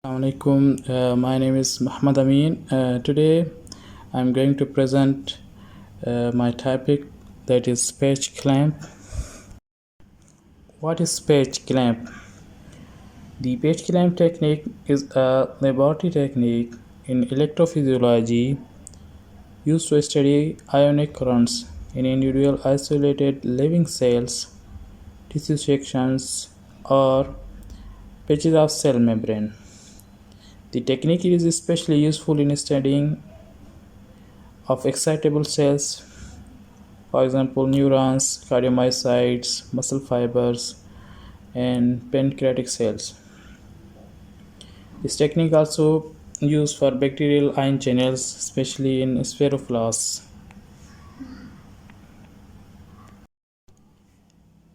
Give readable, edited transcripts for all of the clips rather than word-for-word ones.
Assalamualaikum. My name is Muhammad Amin. Today I'm going to present my topic, that is patch clamp. What is patch clamp? The patch clamp technique is a laboratory technique in electrophysiology used to study ionic currents in individual isolated living cells, tissue sections, or patches of cell membrane. The technique is especially useful in studying of excitable cells, for example, neurons, cardiomyocytes, muscle fibers, and pancreatic cells. This technique also used for bacterial ion channels, especially in spheroplasts.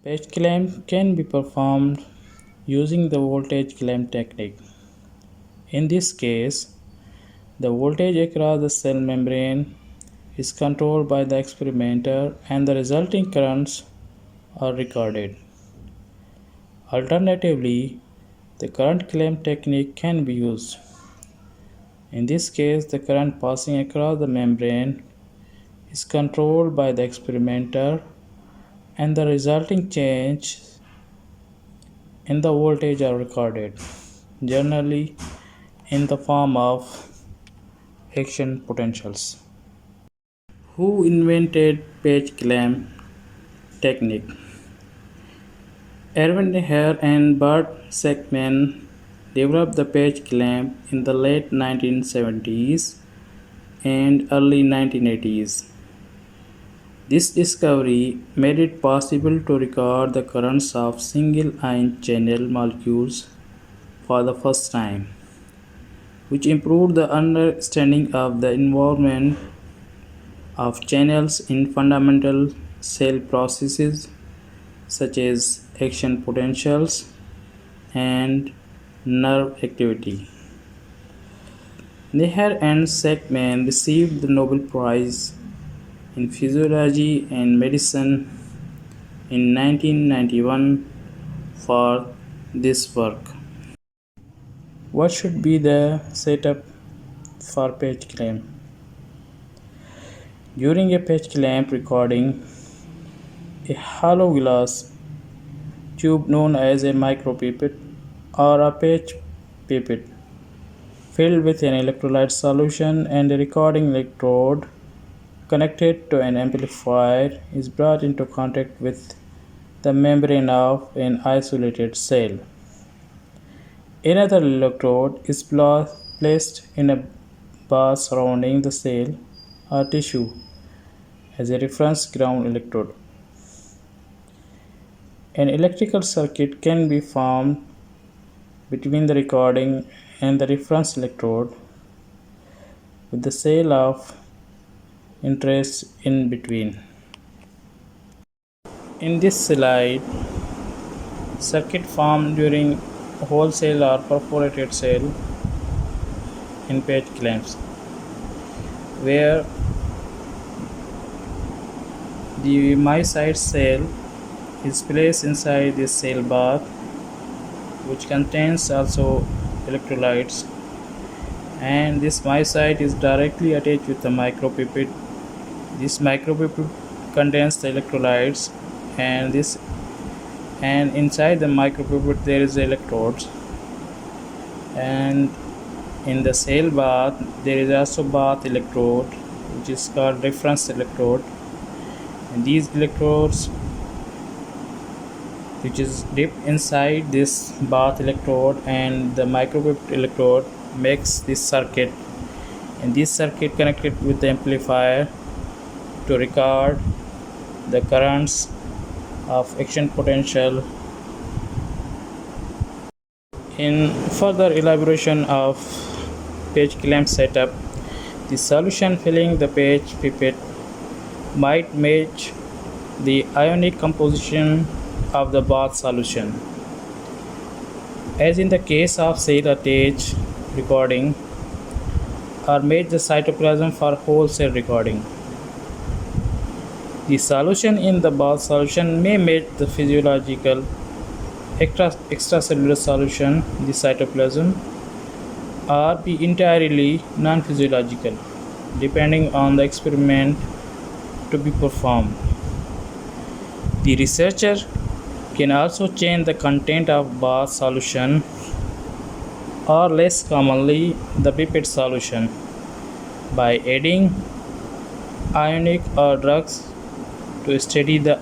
Patch clamp can be performed using the voltage clamp technique. In this case, the voltage across the cell membrane is controlled by the experimenter and the resulting currents are recorded. Alternatively, the current clamp technique can be used. In this case, the current passing across the membrane is controlled by the experimenter and the resulting change in the voltage are recorded, generally in the form of action potentials. Who invented patch clamp technique? Erwin Hare and Bert Sakmann developed the patch clamp in the late 1970s and early 1980s. This discovery made it possible to record the currents of single ion channel molecules for the first time, which improved the understanding of the involvement of channels in fundamental cell processes such as action potentials and nerve activity. Neher and Sakmann received the Nobel Prize in Physiology and Medicine in 1991 for this work. What should be the setup for patch clamp? During a patch clamp recording, a hollow glass tube known as a micropipette or a patch pipette filled with an electrolyte solution and a recording electrode connected to an amplifier is brought into contact with the membrane of an isolated cell. Another electrode is placed in a bar surrounding the cell or tissue as a reference ground electrode. An electrical circuit can be formed between the recording and the reference electrode with the cell of interest in between. In this slide, circuit formed during whole cell or perforated cell in patch clamps, where the myocyte cell is placed inside this cell bath, which contains also electrolytes, and this myocyte is directly attached with the micropipette. This micropipette contains the electrolytes, and inside the micropipette there is electrodes, and in the cell bath there is also bath electrode, which is called reference electrode, and these electrodes, which is dipped inside this bath electrode and the micropipette electrode, makes this circuit, and this circuit connected with the amplifier to record the currents of action potential. In further elaboration of patch clamp setup, the solution filling the patch pipette might match the ionic composition of the bath solution, as in the case of cell attached recording, or match the cytoplasm for whole cell recording. The solution in the bath solution may match the physiological extracellular solution, the cytoplasm, or be entirely non-physiological, depending on the experiment to be performed. The researcher can also change the content of bath solution or less commonly the pipette solution by adding ionic or drugs to study the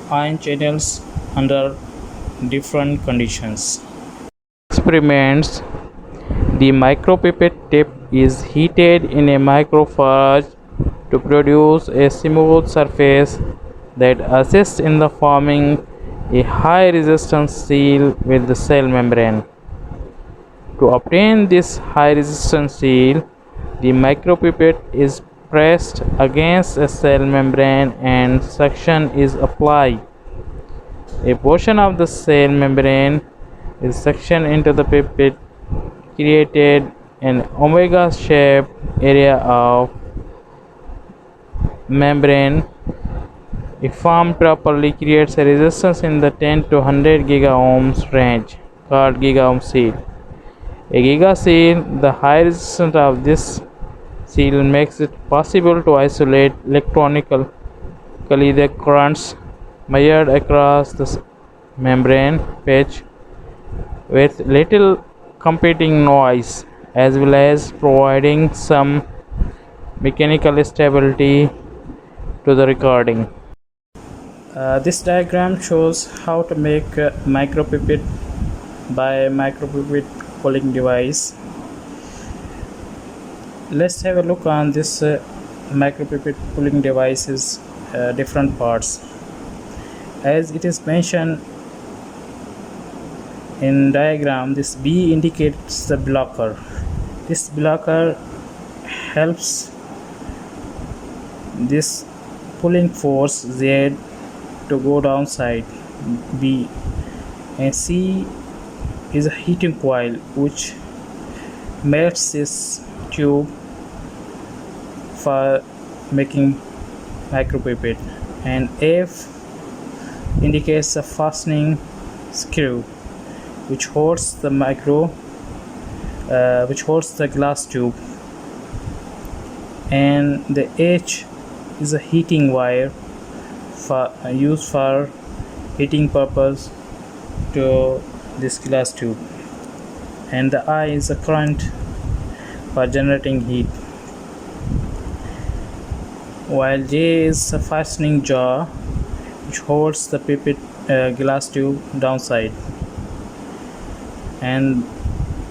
ion channels under different conditions. Experiments. The micropipette tip is heated in a microphage to produce a smooth surface that assists in the forming a high resistance seal with the cell membrane. To obtain this high resistance seal, the micropipette is pressed against a cell membrane and suction is applied. A portion of the cell membrane is suctioned into the pipette, created an omega shaped area of membrane. If formed properly, creates a resistance in the 10 to 100 gigaohms range called gigaohm seal. A giga seal, the high resistance of this seal makes it possible to isolate electronically the currents measured across the membrane patch with little competing noise, as well as providing some mechanical stability to the recording. This diagram shows how to make a micropipette by micropipette pulling device. Let's have a look on this micropipette pulling device's different parts. As it is mentioned in diagram, this B indicates the blocker. This blocker helps this pulling force Z to go downside B, and C is a heating coil which melts this tube for making micropipette, and F indicates the fastening screw which holds the glass tube, and the H is a heating wire used for heating purpose to this glass tube, and the I is a current for generating heat, while J is a fastening jaw which holds the pipette glass tube downside, and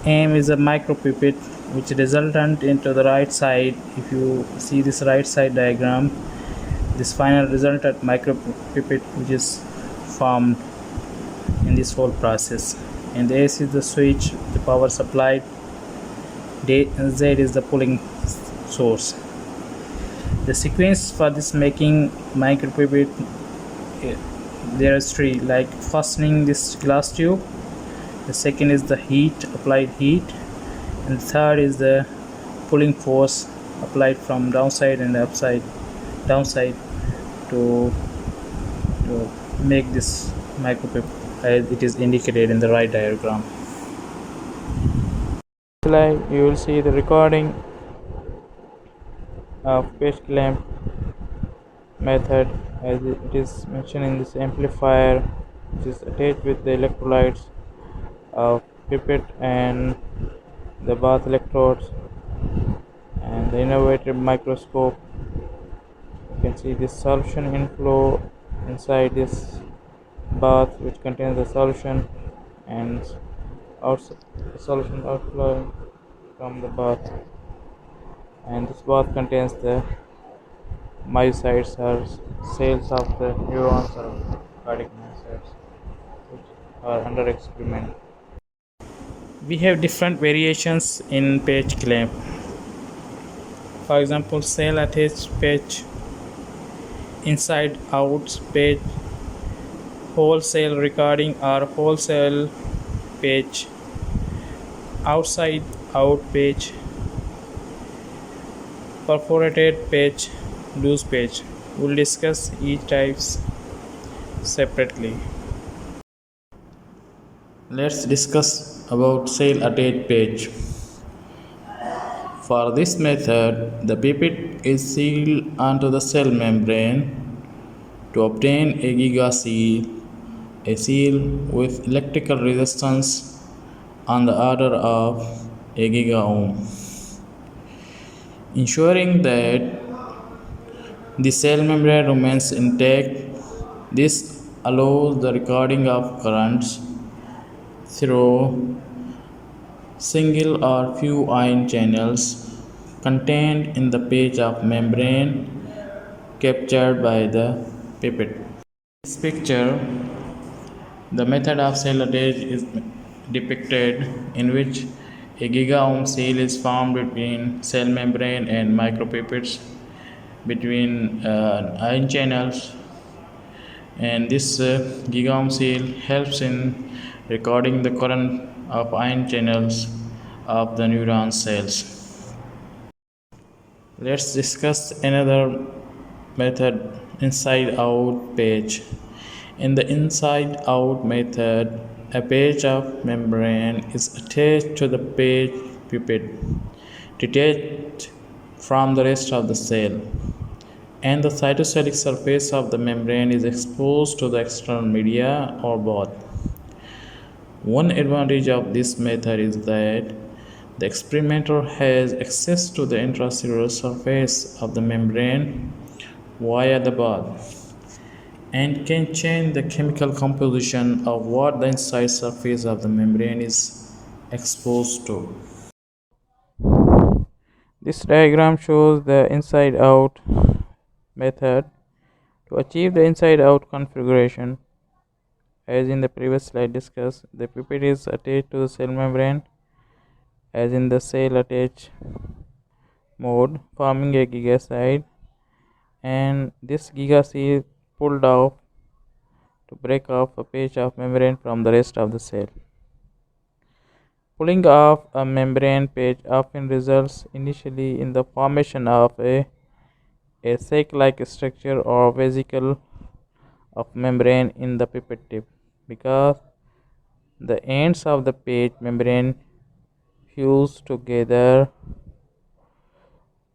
M is a micropipette which resultant into the right side. If you see this right side diagram, this final resultant micropipette which is formed in this whole process, and the S is the switch, the power supplied, Z is the pulling source. The sequence for this making micropipette, there is three, like fastening this glass tube, the second is the applied heat, and the third is the pulling force applied from downside and downside to make this micropipette as it is indicated in the right diagram. Slide, you will see the recording of patch clamp method as it is mentioned in this amplifier, which is attached with the electrolytes of pipette and the bath electrodes and the innovative microscope. You can see this solution inflow inside this bath which contains the solution, and the solution outflowing from the bath, and this bath contains the myocytes or cells of the neurons or cardiomyocytes which are under experiment. We have different variations in patch clamp. For example, cell attached patch, inside out patch, whole cell recording or whole cell patch, outside out patch, perforated patch, loose patch. We'll discuss each types separately. Let's discuss about cell attached patch. For this method, the pipette is sealed onto the cell membrane to obtain a giga seal, a seal with electrical resistance on the order of a gigaohm, ensuring that the cell membrane remains intact. This allows the recording of currents through single or few ion channels contained in the page of membrane captured by the pipette. In this picture, the method of cell attach is depicted, in which a gigaohm seal is formed between cell membrane and micropipettes between ion channels, and this gigaohm seal helps in recording the current of ion channels of the neuron cells. Let's discuss another method, inside out page. In the inside out method, a page of membrane is attached to the page pipette, detached from the rest of the cell, and the cytosolic surface of the membrane is exposed to the external media or both. One advantage of this method is that the experimenter has access to the intracellular surface of the membrane via the bath and can change the chemical composition of what the inside surface of the membrane is exposed to. This diagram shows the inside out method. To achieve the inside out configuration, as in the previous slide discussed, the pipette is attached to the cell membrane as in the cell attach mode, forming a gigaside, and this gigaseed pulled off to break off a page of membrane from the rest of the cell. Pulling off a membrane page often results initially in the formation of a sac-like structure or vesicle of membrane in the pipette tip, because the ends of the page membrane fuse together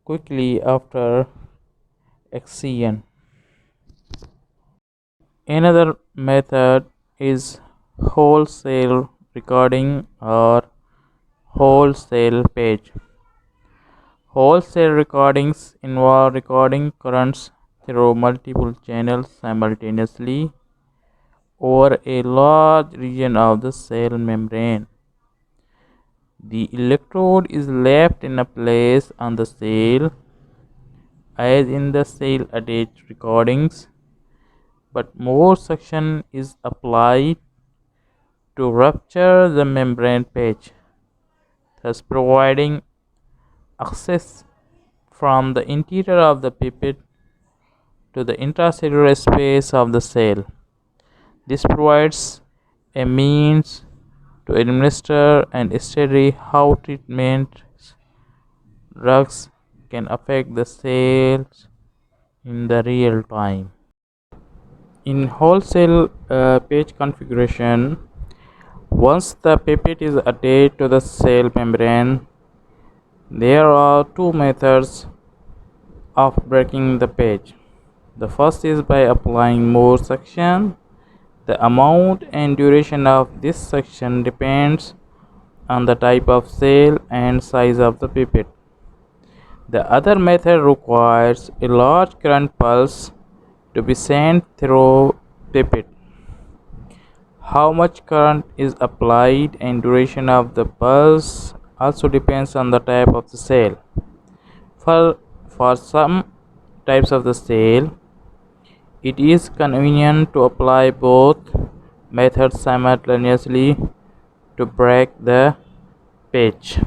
quickly after excision. Another method is wholesale recording or wholesale page. Wholesale recordings involve recording currents through multiple channels simultaneously over a large region of the cell membrane. The electrode is left in a place on the cell as in the cell attached recordings, but more suction is applied to rupture the membrane page, thus providing access from the interior of the pipette to the intracellular space of the cell. This provides a means to administer and study how treatment drugs can affect the cells in the real time. In wholesale page configuration, once the pipette is attached to the cell membrane, there are two methods of breaking the page. The first is by applying more suction. The amount and duration of this suction depends on the type of cell and size of the pipette. The other method requires a large current pulse to be sent through pipette. How much current is applied and duration of the pulse also depends on the type of the cell. For some types of the cell, it is convenient to apply both methods simultaneously to break the page.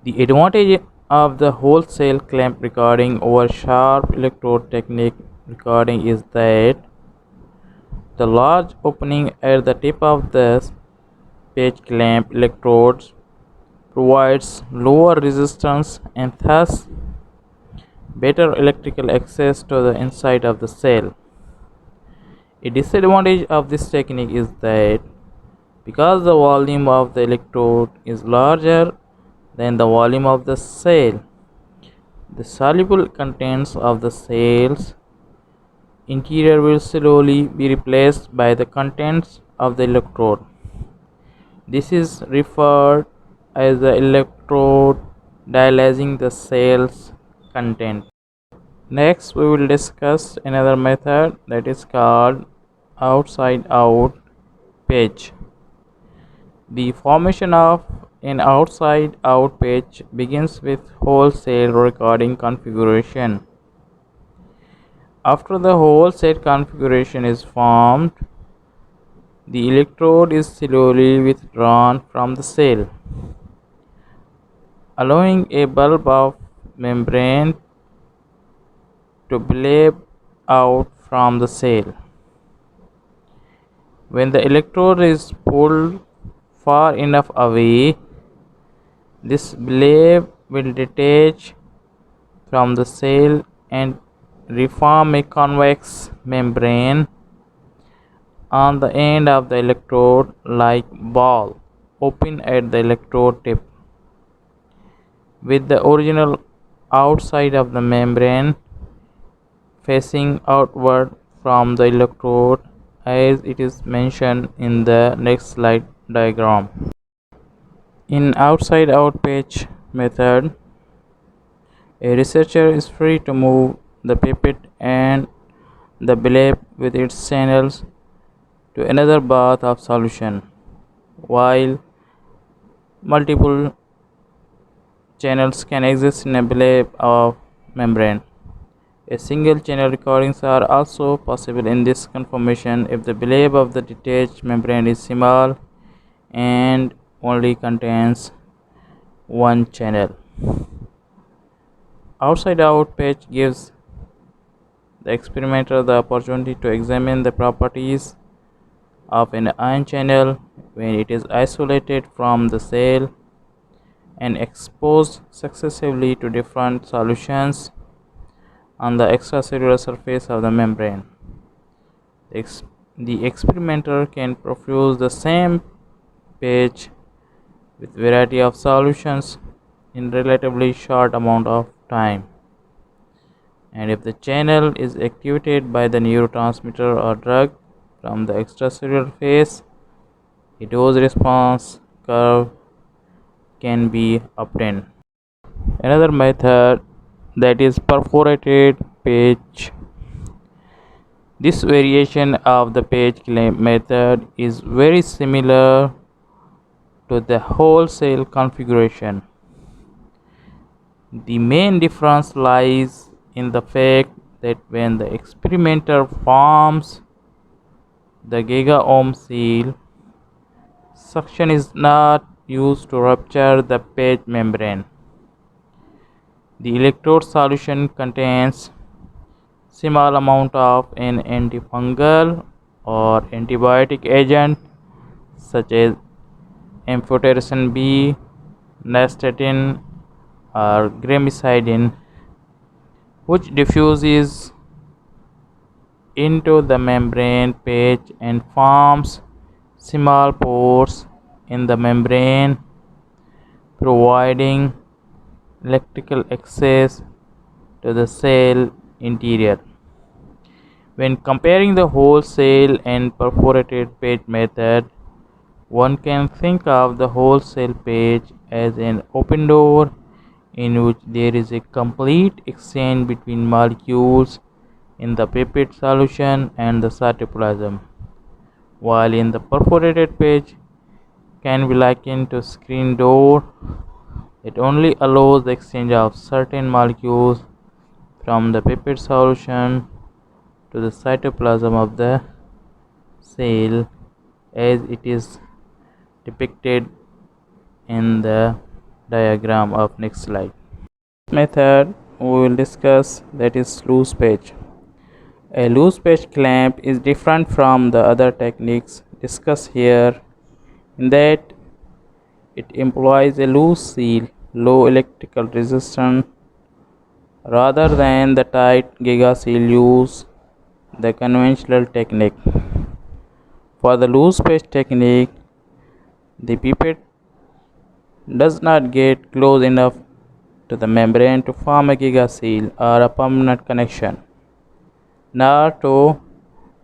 The advantage of the wholesale clamp recording over sharp electrode technique recording is that the large opening at the tip of the page clamp electrodes provides lower resistance and thus better electrical access to the inside of the cell. A disadvantage of this technique is that because the volume of the electrode is larger, than the volume of the cell. The soluble contents of the cell's interior will slowly be replaced by the contents of the electrode. This is referred as the electrode dialyzing the cell's content. Next, we will discuss another method that is called outside out patch. The formation of an outside out patch begins with whole cell recording configuration. After the whole cell configuration is formed, the electrode is slowly withdrawn from the cell, allowing a bulb of membrane to bleb out from the cell. When the electrode is pulled far enough away, this bleb will detach from the cell and reform a convex membrane on the end of the electrode like ball open at the electrode tip, with the original outside of the membrane facing outward from the electrode as it is mentioned in the next slide diagram. In outside out patch method, a researcher is free to move the pipette and the bleb with its channels to another bath of solution, while multiple channels can exist in a bleb of membrane. A single channel recordings are also possible in this conformation if the bleb of the detached membrane is small and only contains one channel. Outside out patch gives the experimenter the opportunity to examine the properties of an ion channel when it is isolated from the cell and exposed successively to different solutions on the extracellular surface of the membrane. The experimenter can perfuse the same patch with variety of solutions in relatively short amount of time, and if the channel is activated by the neurotransmitter or drug from the extracellular phase, a dose response curve can be obtained. Another method that is perforated patch. This variation of the patch method is very similar to the whole cell configuration. The main difference lies in the fact that when the experimenter forms the giga-ohm seal, suction is not used to rupture the patch membrane. The electrode solution contains small amount of an antifungal or antibiotic agent such as amphotericin B, nystatin, or gramicidin, which diffuses into the membrane patch and forms small pores in the membrane, providing electrical access to the cell interior. When comparing the whole cell and perforated patch method, one can think of the whole cell patch as an open door in which there is a complete exchange between molecules in the pipette solution and the cytoplasm, while in the perforated patch can be likened to a screen door. It only allows the exchange of certain molecules from the pipette solution to the cytoplasm of the cell as it is depicted in the diagram of next slide. Method we will discuss, that is loose patch. A loose patch clamp is different from the other techniques discussed here in that it employs a loose seal, low electrical resistance rather than the tight giga seal used the conventional technique. For the loose patch technique, the pipette does not get close enough to the membrane to form a gigaseal or a permanent connection, nor to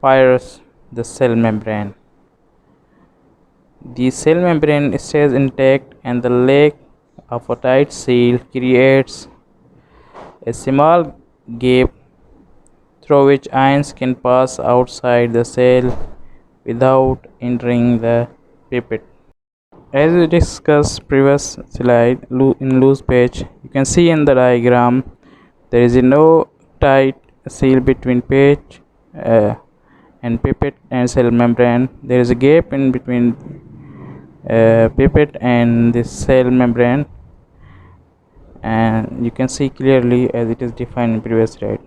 pierce the cell membrane. The cell membrane stays intact, and the lack of a tight seal creates a small gap through which ions can pass outside the cell without entering the pipette. As we discussed previous slide in loose patch, you can see in the diagram there is no tight seal between patch and pipette and cell membrane. There is a gap in between pipette and this cell membrane, and you can see clearly as it is defined in previous slide.